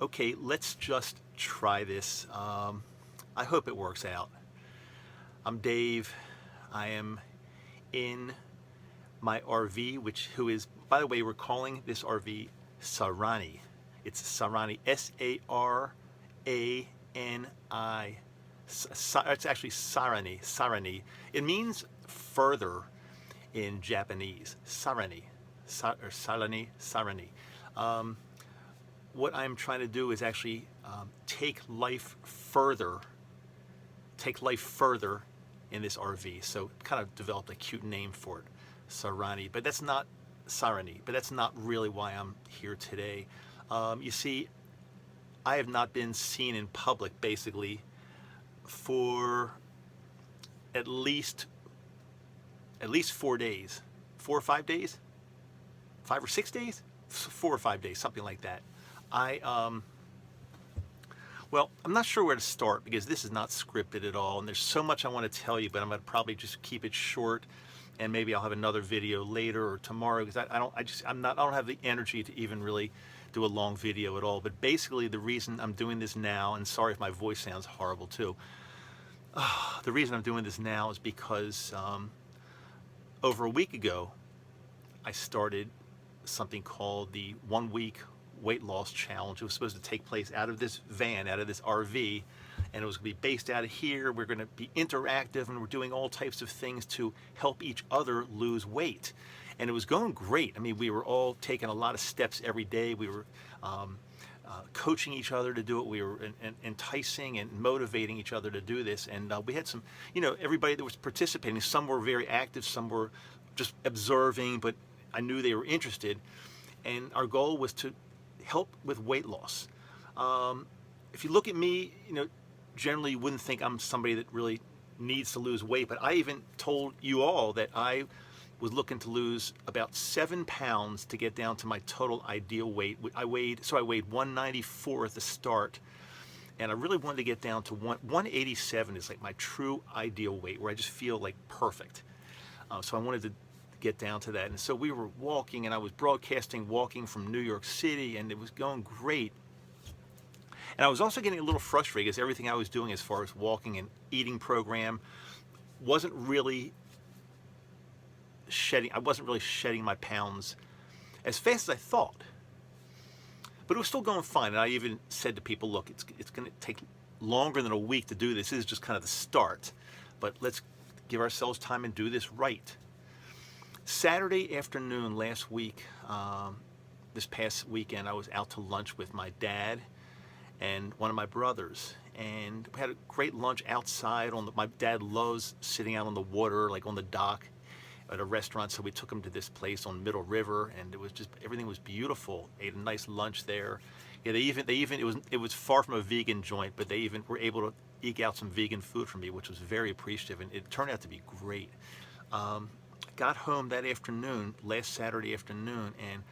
Okay, let's just try this. I hope it works out. I'm Dave. I am in my RV, who is, by the way, we're calling this RV Sarani. It's Sarani, S-A-R-A-N-I. It's actually Sarani. It means further in Japanese. Sarani, or Sarani. What I'm trying to do is actually take life further in this RV. So kind of developed a cute name for it, Sarani. But that's not really why I'm here today. You see, I have not been seen in public basically for at least 4 days, 4 or 5 days, 5 or 6 days, 4 or 5 days, something like that. Well, I'm not sure where to start because this is not scripted at all, and there's so much I want to tell you, but I'm going to probably just keep it short, and maybe I'll have another video later or tomorrow because I don't have the energy to even really do a long video at all. But basically, the reason I'm doing this now, and sorry if my voice sounds horrible too, the reason I'm doing this now is because over a week ago, I started something called the 1 week weight loss challenge. It was supposed to take place out of this van, out of this RV, and it was going to be based out of here. We're going to be interactive, and we're doing all types of things to help each other lose weight. And it was going great. I mean, we were all taking a lot of steps every day. We were coaching each other to do it. We were enticing and motivating each other to do this. And we had some, everybody that was participating, some were very active, some were just observing, but I knew they were interested. And our goal was to help with weight loss. If you look at me, generally you wouldn't think I'm somebody that really needs to lose weight, but I even told you all that I was looking to lose about 7 pounds to get down to my total ideal weight. I weighed 194 at the start, and I really wanted to get down to 187 is like my true ideal weight, where I just feel like perfect. So I wanted to get down to that. And so we were walking, and I was broadcasting walking from New York City, and it was going great. And I was also getting a little frustrated because everything I was doing as far as walking and eating program wasn't really shedding my pounds as fast as I thought. But it was still going fine. And I even said to people, look, it's going to take longer than a week to do this. This is just kind of the start. But let's give ourselves time and do this right. Saturday afternoon last week, this past weekend, I was out to lunch with my dad and one of my brothers, and we had a great lunch outside. My dad loves sitting out on the water, like on the dock at a restaurant, so we took him to this place on Middle River, and everything was beautiful. Ate a nice lunch there. Yeah, it was far from a vegan joint, but they even were able to eke out some vegan food for me, which was very appreciative, and it turned out to be great. Got home that afternoon, last Saturday afternoon, and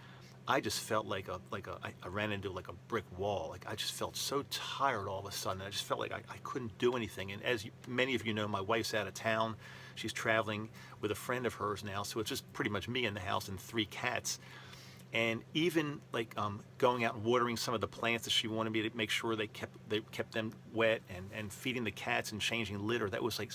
I just felt like I ran into like a brick wall. Like I just felt so tired all of a sudden. I just felt like I couldn't do anything. And as many of you know, my wife's out of town. She's traveling with a friend of hers now, so it's just pretty much me in the house and 3 cats. And even like going out and watering some of the plants that she wanted me to make sure they kept them wet, and feeding the cats and changing litter. That was like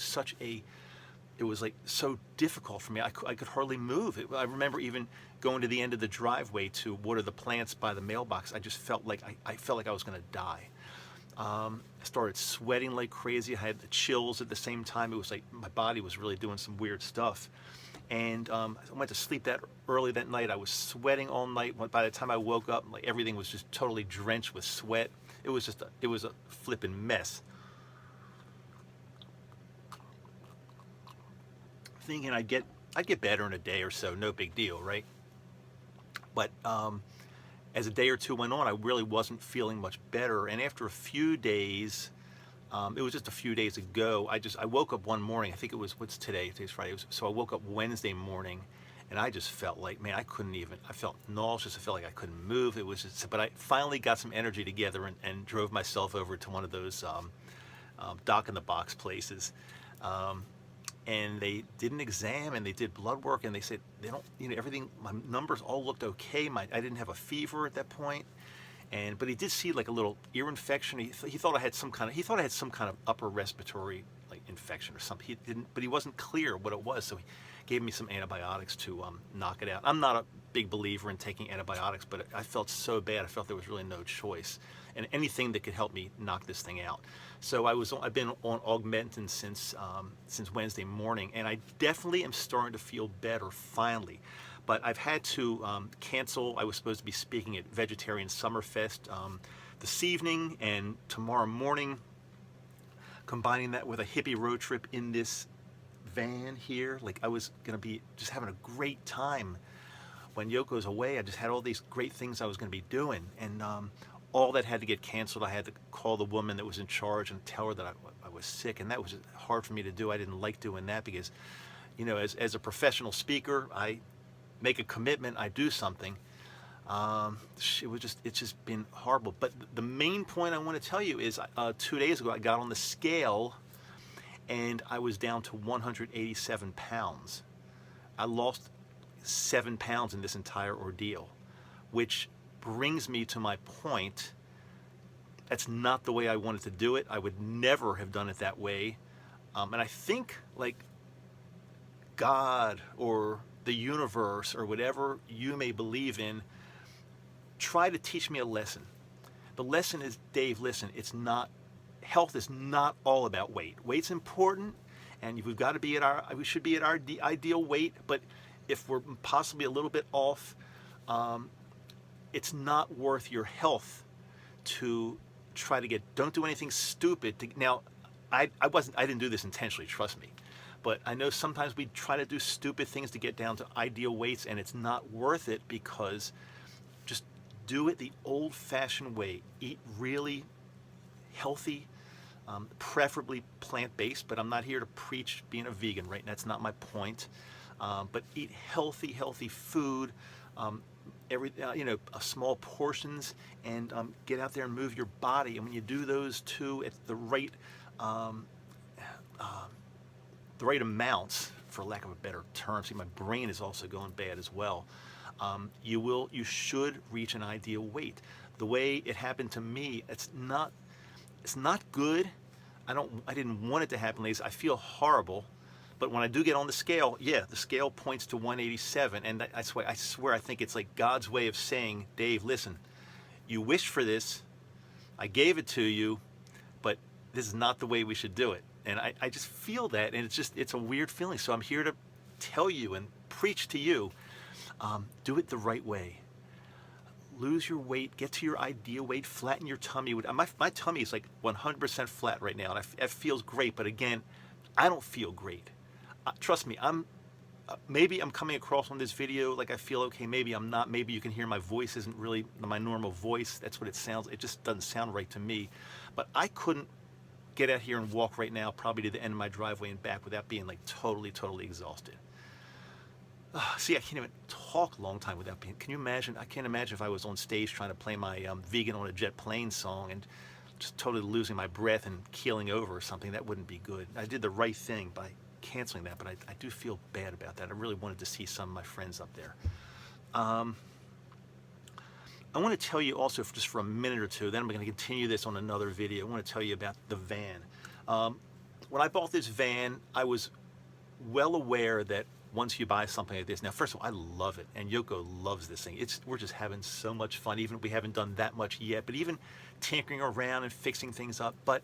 it was like so difficult for me. I could hardly move. I remember even going to the end of the driveway to water the plants by the mailbox. I just felt like I was going to die. I started sweating like crazy. I had the chills at the same time. It was like my body was really doing some weird stuff. And I went to sleep that early that night. I was sweating all night. By the time I woke up, like everything was just totally drenched with sweat. It was a flippin' mess. Thinking I'd get better in a day or so, no big deal, right? But as a day or two went on, I really wasn't feeling much better. And after a few days, it was just a few days ago, I woke up one morning. I think it was, what's today? Today's Friday. So I woke up Wednesday morning, and I just felt like, man, I felt nauseous. I felt like I couldn't move. It was just, but I finally got some energy together and drove myself over to one of those dock in the box places. And they did an exam, and they did blood work, and they said everything, my numbers all looked okay. I didn't have a fever at that point, but he did see like a little ear infection. He thought I had some kind of upper respiratory like infection or something. He didn't, but he wasn't clear what it was, so he gave me some antibiotics to knock it out. I'm not a big believer in taking antibiotics, but I felt so bad. I felt there was really no choice, and anything that could help me knock this thing out. So I've been on Augmentin since Wednesday morning, and I definitely am starting to feel better finally. But I've had to cancel. I was supposed to be speaking at Vegetarian Summerfest this evening and tomorrow morning, combining that with a hippie road trip in this van here. Like, I was going to be just having a great time when Yoko's away. I just had all these great things I was going to be doing, and all that had to get canceled. I had to call the woman that was in charge and tell her that I was sick, and that was hard for me to do. I didn't like doing that because, you know, as a professional speaker, I make a commitment, I do something. It's just been horrible. But the main point I want to tell you is 2 days ago I got on the scale and I was down to 187 pounds. I lost 7 pounds in this entire ordeal, which brings me to my point. That's not the way I wanted to do it. I would never have done it that way. And I think, like, God or the universe or whatever you may believe in, try to teach me a lesson. The lesson is, Dave, listen, health is not all about weight. Weight's important, and we should be at our ideal weight, but if we're possibly a little bit off, it's not worth your health to try to don't do anything stupid. Now, I didn't do this intentionally, trust me. But I know sometimes we try to do stupid things to get down to ideal weights, and it's not worth it, because just do it the old-fashioned way. Eat really healthy, preferably plant-based, but I'm not here to preach being a vegan, right? That's not my point. But eat healthy food, small portions, and get out there and move your body. And when you do those two at the right amounts, for lack of a better term. See, my brain is also going bad as well. You should reach an ideal weight. The way it happened to me, it's not good. I didn't want it to happen, ladies. I feel horrible. But when I do get on the scale, yeah, the scale points to 187, and I swear I think it's like God's way of saying, Dave, listen, you wished for this, I gave it to you, but this is not the way we should do it. And I just feel that, and it's a weird feeling. So I'm here to tell you and preach to you, do it the right way. Lose your weight, get to your ideal weight, flatten your tummy. My tummy is like 100% flat right now, and it feels great, but again, I don't feel great. Trust me, maybe I'm coming across on this video like I feel okay, maybe I'm not. Maybe you can hear my voice isn't really my normal voice. That's what it sounds. It just doesn't sound right to me. But I couldn't get out here and walk right now, probably to the end of my driveway and back, without being like totally exhausted. See, I can't even talk a long time without being. Can you imagine? I can't imagine if I was on stage trying to play my Vegan on a Jet Plane song and just totally losing my breath and keeling over or something. That wouldn't be good. I did the right thing by canceling that, but I do feel bad about that. I really wanted to see some of my friends up there. I want to tell you also, just for a minute or two, then I'm going to continue this on another video. I want to tell you about the van. When I bought this van, I was well aware that once you buy something like this, now first of all, I love it, and Yoko loves this thing. We're just having so much fun, even if we haven't done that much yet, but even tinkering around and fixing things up. But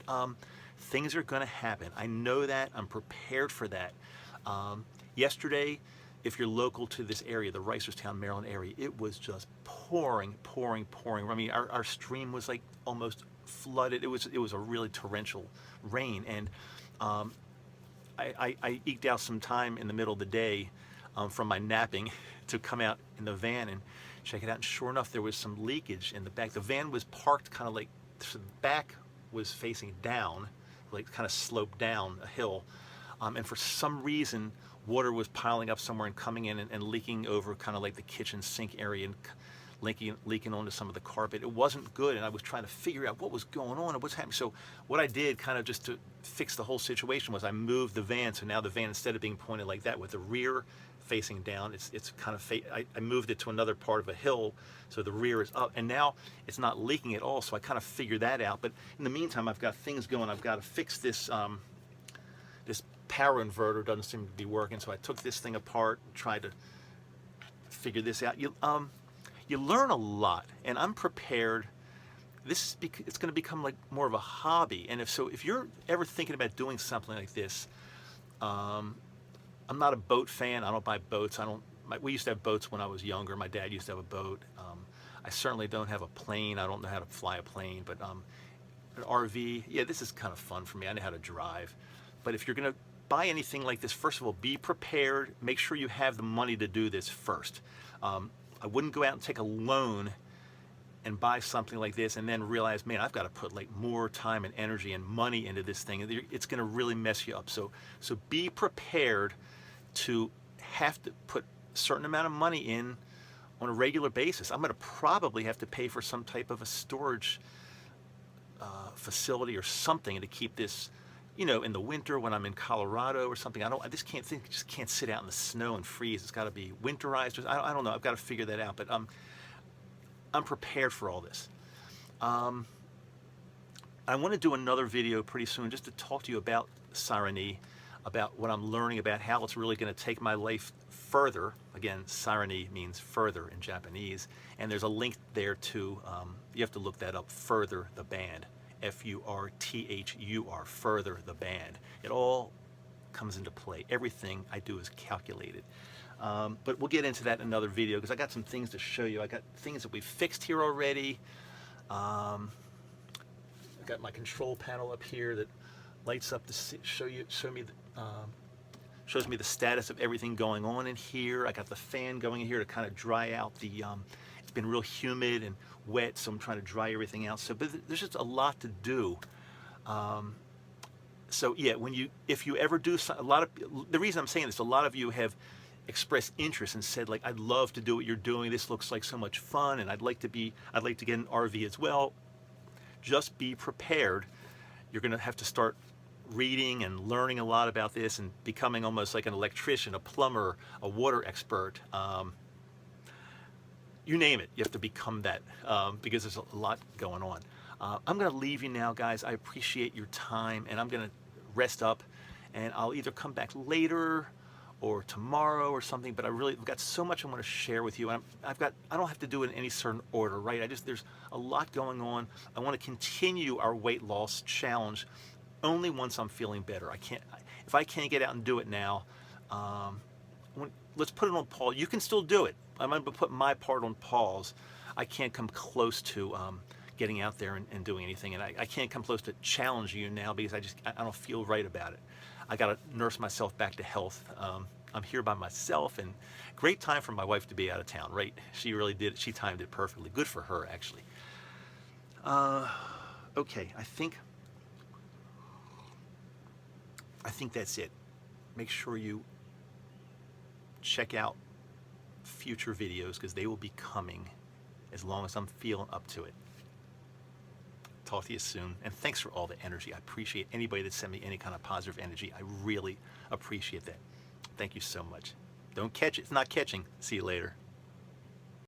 things are going to happen. I know that. I'm prepared for that. Yesterday, if you're local to this area, the Reisterstown, Maryland area, it was just pouring. I mean, our stream was like almost flooded. It was a really torrential rain, and I eked out some time in the middle of the day from my napping to come out in the van and check it out. And sure enough, there was some leakage in the back. The van was parked kind of like, the back was facing down, like kind of sloped down a hill. And for some reason, water was piling up somewhere and coming in and leaking over kind of like the kitchen sink area and leaking onto some of the carpet. It wasn't good, and I was trying to figure out what was going on and what's happening. So what I did, kind of just to fix the whole situation, was I moved the van. So now the van, instead of being pointed like that with the rear facing down. It's kind of I moved it to another part of a hill, so the rear is up, and now it's not leaking at all. So I kind of figured that out. But in the meantime, I've got things going. I've got to fix this. This power inverter doesn't seem to be working, so I took this thing apart and tried to figure this out. You learn a lot, and I'm prepared. It's going to become like more of a hobby, and if you're ever thinking about doing something like this, I'm not a boat fan. I don't buy boats. We used to have boats when I was younger. My dad used to have a boat. I certainly don't have a plane. I don't know how to fly a plane, but an RV, yeah, this is kind of fun for me. I know how to drive. But if you're going to buy anything like this, first of all, be prepared. Make sure you have the money to do this first. I wouldn't go out and take a loan and buy something like this and then realize, man, I've got to put like more time and energy and money into this thing. It's going to really mess you up. So be prepared to have to put a certain amount of money in on a regular basis. I'm going to probably have to pay for some type of a storage facility or something to keep this, in the winter when I'm in Colorado or something. I just can't sit out in the snow and freeze. It's got to be winterized. I don't know. I've got to figure that out. But I'm prepared for all this. I want to do another video pretty soon just to talk to you about Sirene, about what I'm learning about how it's really going to take my life further. Again, Sirene means further in Japanese, and there's a link there to, you have to look that up, Further the Band. Furthur, Further the Band. It all comes into play. Everything I do is calculated. But we'll get into that in another video because I got some things to show you. I got things that we've fixed here already. I got my control panel up here that lights up to shows me the status of everything going on in here. I got the fan going in here to kind of dry out the. It's been real humid and wet, so I'm trying to dry everything out. But there's just a lot to do. So yeah, if you ever do the reason I'm saying this, a lot of you have expressed interest and said, like, I'd love to do what you're doing. This looks like so much fun, and I'd like to get an RV as well. Just be prepared. You're going to have to start reading and learning a lot about this and becoming almost like an electrician, a plumber, a water expert. You name it, you have to become that because there's a lot going on. I'm going to leave you now, guys. I appreciate your time, and I'm going to rest up, and I'll either come back later or tomorrow or something, but I've got so much I want to share with you. And I don't have to do it in any certain order, right? There's a lot going on. I want to continue our weight loss challenge only once I'm feeling better. If I can't get out and do it now, let's put it on pause. You can still do it. I'm going to put my part on pause. I can't come close to getting out there and doing anything, and I can't come close to challenging you now because I don't feel right about it. I got to nurse myself back to health. I'm here by myself, and great time for my wife to be out of town, right? She really did. She timed it perfectly. Good for her, actually. Okay, I think that's it. Make sure you check out future videos because they will be coming as long as I'm feeling up to it. Talk to you soon, and thanks for all the energy. I appreciate anybody that sent me any kind of positive energy. I really appreciate that. Thank you so much. Don't catch it. It's not catching. See you later.